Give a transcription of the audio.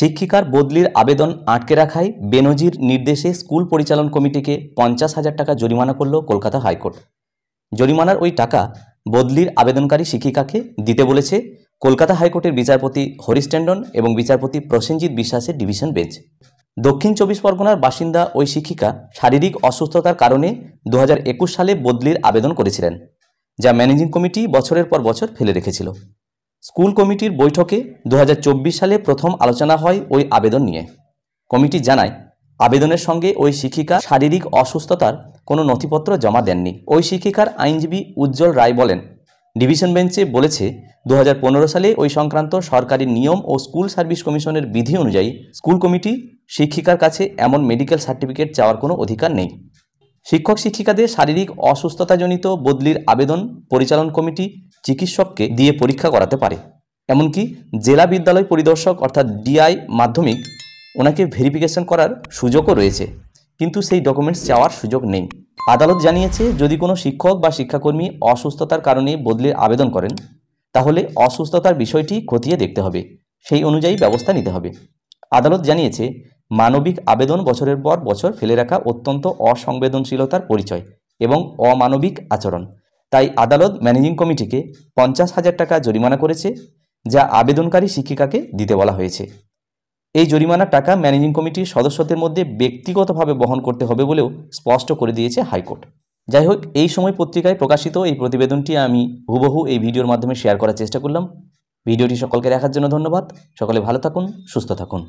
শিক্ষিকার বদলির আবেদন আটকে রাখায় বেনজির নির্দেশে স্কুল পরিচালন কমিটিকে 50,000 টাকা জরিমানা করল কলকাতা হাইকোর্ট। জরিমানার ওই টাকা বদলির আবেদনকারী শিক্ষিকাকে দিতে বলেছে কলকাতা হাইকোর্টের বিচারপতি হরিশ টেন্ডন এবং বিচারপতি প্রসেনজিৎ বিশ্বাসের ডিভিশন বেঞ্চ। দক্ষিণ 24 পরগনার বাসিন্দা ওই শিক্ষিকা শারীরিক অসুস্থতার কারণে 2021 সালে বদলির আবেদন করেছিলেন, যা ম্যানেজিং কমিটি বছরের পর বছর ফেলে রেখেছিল। স্কুল কমিটির বৈঠকে 2024 সালে প্রথম আলোচনা হয় ওই আবেদন নিয়ে। কমিটি জানায়, আবেদনের সঙ্গে ওই শিক্ষিকা শারীরিক অসুস্থতার কোনো নথিপত্র জমা দেননি। ওই শিক্ষিকার আইনজীবী উজ্জ্বল রায় বলেন, ডিভিশন বেঞ্চে বলেছে 2015 সালে ওই সংক্রান্ত সরকারি নিয়ম ও স্কুল সার্ভিস কমিশনের বিধি অনুযায়ী স্কুল কমিটি শিক্ষিকার কাছে এমন মেডিকেল সার্টিফিকেট চাওয়ার কোনো অধিকার নেই। শিক্ষক শিক্ষিকাদের শারীরিক অসুস্থতাজনিত বদলির আবেদন পরিচালন কমিটি চিকিৎসককে দিয়ে পরীক্ষা করাতে পারে। এমনকি জেলা বিদ্যালয় পরিদর্শক অর্থাৎ ডিআই মাধ্যমিক ওনাকে ভেরিফিকেশন করার সুযোগও রয়েছে, কিন্তু সেই ডকুমেন্টস চাওয়ার সুযোগ নেই। আদালত জানিয়েছে, যদি কোনো শিক্ষক বা শিক্ষাকর্মী অসুস্থতার কারণে বদলির আবেদন করেন, তাহলে অসুস্থতার বিষয়টি খতিয়ে দেখতে হবে, সেই অনুযায়ী ব্যবস্থা নিতে হবে। আদালত জানিয়েছে, মানবিক আবেদন বছরের পর বছর ফেলে রাখা অত্যন্ত অসংবেদনশীলতার পরিচয় এবং অমানবিক আচরণ। তাই আদালত ম্যানেজিং কমিটিকে 50,000 টাকা জরিমানা করেছে, যা আবেদনকারী শিক্ষিকাকে দিতে বলা হয়েছে। এই জরিমানার টাকা ম্যানেজিং কমিটির সদস্যদের মধ্যে ব্যক্তিগতভাবে বহন করতে হবে বলেও স্পষ্ট করে দিয়েছে হাইকোর্ট। যাই হোক, এই সময় পত্রিকায় প্রকাশিত এই প্রতিবেদনটি আমি হুবহু এই ভিডিওর মাধ্যমে শেয়ার করার চেষ্টা করলাম। ভিডিওটি সকলকে দেখার জন্য ধন্যবাদ। সকলে ভালো থাকুন, সুস্থ থাকুন।